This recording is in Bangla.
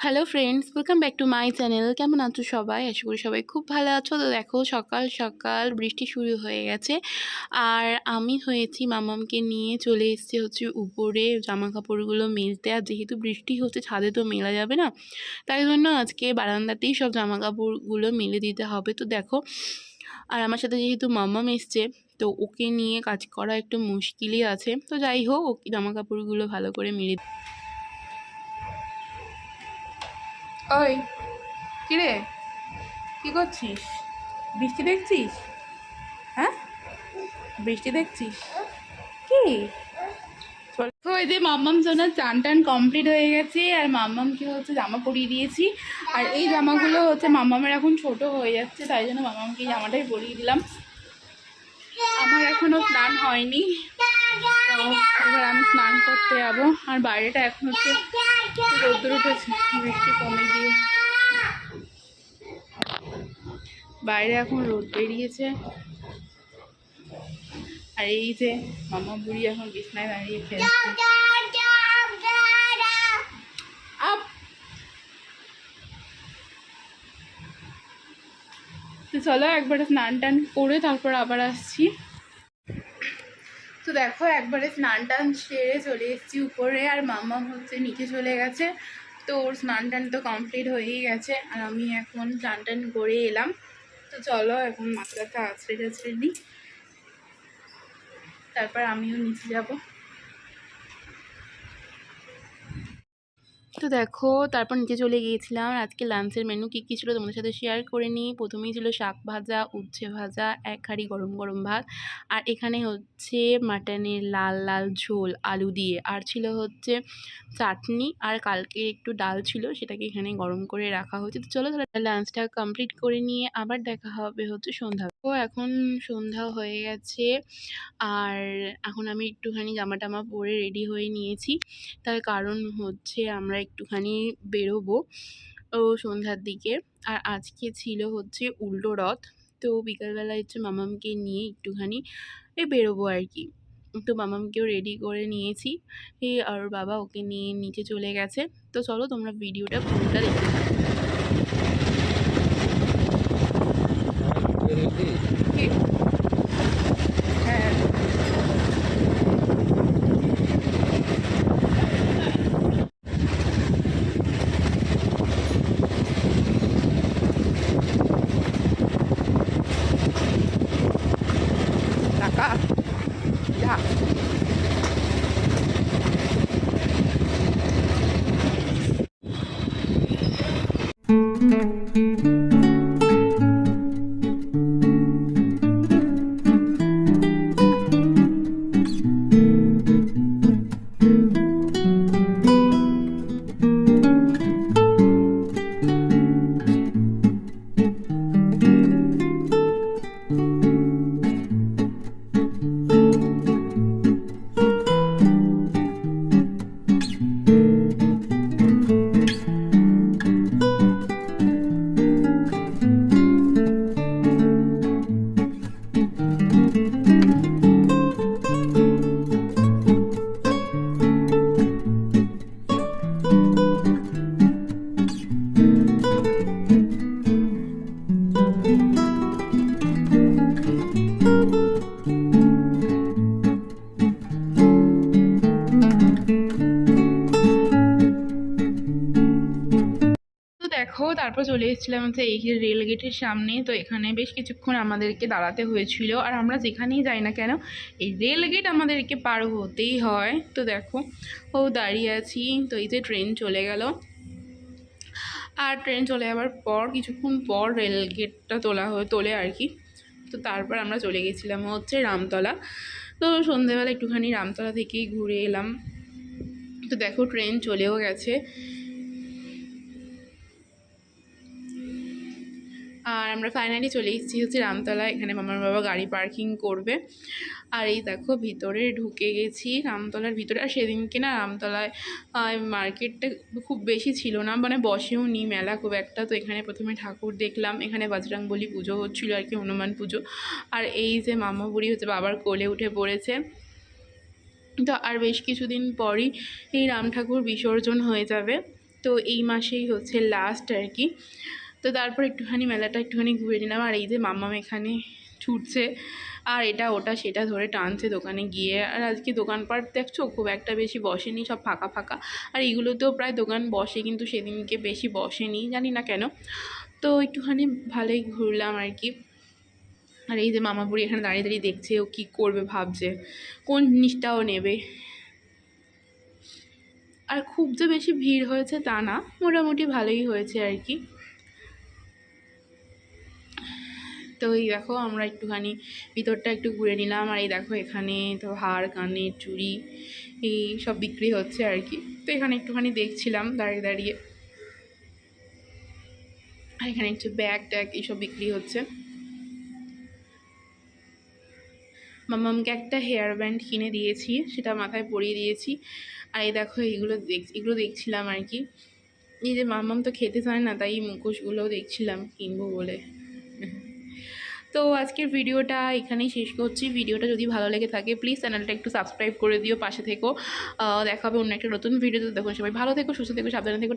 Hello friends, welcome back to my channel. কেমন আছো সবাই? আশা করি সবাই খুব ভালো আছো। তো দেখো, সকাল সকাল বৃষ্টি শুরু হয়ে গেছে। আর আমি হয়েছি মামামকে নিয়ে চলে এসেছি হচ্ছে উপরে জামা কাপড়গুলো মেলতে। আর যেহেতু বৃষ্টি হচ্ছে, ছাদে তো মেলা যাবে না, তাই জন্য আজকে বারান্দাতেই সব জামা কাপড়গুলো মেলে দিতে হবে। তো দেখো, আর আমার সাথে যেহেতু মামাম এসছে, তো ওকে নিয়ে কাজ করা একটু মুশকিলই আছে। তো যাই হোক, ওকে জামা কাপড়গুলো ভালো করে মেলে। ওই কিরে, কি করছিস? বৃষ্টি দেখছিস? হ্যাঁ, বৃষ্টি দেখছিস? কি ওই যে মাম্মাম সোনার চান টান কমপ্লিট হয়ে গেছে, আর মাম্মামকে হচ্ছে জামা পরিয়ে দিয়েছি। আর এই জামাগুলো হচ্ছে মাম্মামের এখন ছোট হয়ে যাচ্ছে, তাই জন্য মাম্মামকে এই জামাটাই পরিয়ে দিলাম। আমার এখনো স্নান হয়নি, তো এবার আমি স্নান করতে যাবো। আর বাইরেটা এখন হচ্ছে রোদ্দুর উঠেছে, বৃষ্টি কমে গিয়ে বাইরে এখন রোদ বেরিয়েছে। আর এই যে মামা বুড়ি এখন বিছনায় দাঁড়িয়ে খেলছে। তো চলো একবারে স্নান টান করে তারপর আবার আসছি। তো দেখো, একবারে স্নান টান সেরে চলে এসেছি উপরে, আর মামা হচ্ছে নিচে চলে গেছে। তো ওর স্নান টান তো কমপ্লিট হয়েই গেছে, আর আমি এখন স্নান টান করে এলাম। তো চলো এখন মাথাটা আছড়ে টাছড়ে নিই, তারপর আমিও নিচে যাবো। তো দেখো, তারপর নিচে চলে গিয়েছিলাম। আজকে লাঞ্চের মেনু কী কী ছিল তোমাদের সাথে শেয়ার করে নিই। প্রথমেই ছিল শাক ভাজা, উচ্ছে ভাজা, এক হাঁড়ি গরম গরম ভাত, আর এখানে হচ্ছে মাটনের লাল লাল ঝোল আলু দিয়ে, আর ছিল হচ্ছে চাটনি, আর কালকে একটু ডাল ছিল, সেটাকে এখানে গরম করে রাখা হয়েছে। তো চলো তাহলে লাঞ্চটা কমপ্লিট করে নিয়ে আবার দেখা হবে হচ্ছে সন্ধ্যা। তো এখন সন্ধ্যা হয়ে গেছে, আর এখন আমি একটুখানি জামা টামা পরে রেডি হয়ে নিয়েছি। তার কারণ হচ্ছে আমরা একটুখানি বেরোবো ও সন্ধ্যার দিকে। আর আজকে ছিল হচ্ছে উল্টো রথ, তো বিকালবেলা হচ্ছে মামামকে নিয়ে একটুখানি বেরোবো আর কি। তো মামামকেও রেডি করে নিয়েছি, আর বাবা ওকে নিয়ে নিচে চলে গেছে। তো চলো তোমরা ভিডিওটা পুরোটা দেখতে থাকো। হ্যাঁ, টাকা যা। দেখো, তারপর চলে এসেছিলাম হচ্ছে এই রেল গেটের সামনে। তো এখানে বেশ কিছুক্ষণ আমাদেরকে দাঁড়াতে হয়েছিল, আর আমরা যেখানেই যাই না কেন এই রেল গেট আমাদেরকে পার হতেই হয়। তো দেখো, দাঁড়িয়ে আছি। তো এই যে ট্রেন চলে গেল, আর ট্রেন চলে যাওয়ার পর কিছুক্ষণ পর রেল গেটটা তোলে আর কি। তো তারপর আমরা চলে গেছিলাম হচ্ছে রামতলা। তো সন্ধেবেলা একটুখানি রামতলা থেকেই ঘুরে এলাম। তো দেখো, ট্রেন চলেও গেছে, আর আমরা ফাইনালি চলে এসেছি হচ্ছে রামতলা। এখানে মামার বাবা গাড়ি পার্কিং করবে। আর এই দেখো, ভিতরে ঢুকে গেছি রামতলার ভিতরে। আর সেদিনকে না রামতলায় মার্কেটটা খুব বেশি ছিল না, মানে বসেও নি মেলা খুব একটা। তো এখানে প্রথমে ঠাকুর দেখলাম, এখানে বজরংবলী পুজো হচ্ছিলো আর কি, হনুমান পুজো। আর এই যে মামা বুড়ি হচ্ছে বাবার কোলে উঠে পড়েছে। তো আর বেশ কিছুদিন পরই এই রাম ঠাকুর বিসর্জন হয়ে যাবে। তো এই মাসেই হচ্ছে লাস্ট আর কি। তো তারপর একটুখানি মেলাটা একটুখানি ঘুরে নিলাম। আর এই যে মাম্মাম এখানে ছুটছে আর এটা ওটা সেটা ধরে টানছে দোকানে গিয়ে। আর আজকে দোকানপাট দেখছো খুব একটা বেশি বসেনি, সব ফাঁকা ফাঁকা। আর এইগুলোতেও প্রায় দোকান বসে, কিন্তু সেদিনকে বেশি বসেনি, জানি না কেন। তো একটুখানি ভালোই ঘুরলাম আর কি। আর এই যে মামাপুরি এখানে দাঁড়িয়ে দাঁড়িয়ে দেখছে ও কী করবে, ভাবছে কোন জিনিসটাও নেবে। আর খুব যে বেশি ভিড় হয়েছে তা না, মোটামুটি ভালোই হয়েছে আর কি। তো এই দেখো আমরা একটুখানি ভিতরটা একটু ঘুরে নিলাম। আর এই দেখো এখানে তো হার, কানের, চুড়ি এই সব বিক্রি হচ্ছে আর কি। তো এখানে একটুখানি দেখছিলাম দাঁড়িয়ে দাঁড়িয়ে। আর এখানে একটু ব্যাগ ট্যাগ এইসব বিক্রি হচ্ছে। মামামকে একটা হেয়ার ব্যান্ড কিনে দিয়েছি, সেটা মাথায় পরিয়ে দিয়েছি। আর এই দেখো এগুলো দেখছিলাম আর কি। এই যে মামাম তো খেতে চায় না, তাই মুখোশগুলোও দেখছিলাম কিনবো বলে। তো আজকের ভিডিওটা এখানেই শেষ করছি। ভিডিওটা যদি ভালো লেগে থাকে প্লিজ চ্যানেলটা একটু সাবস্ক্রাইব করে দিও, পাশে থেকো। দেখা হবে অন্য একটা নতুন ভিডিওতে। দেখো সবাই ভালো থেকো, সুস্থ থেকো, সাবধানে থেকো।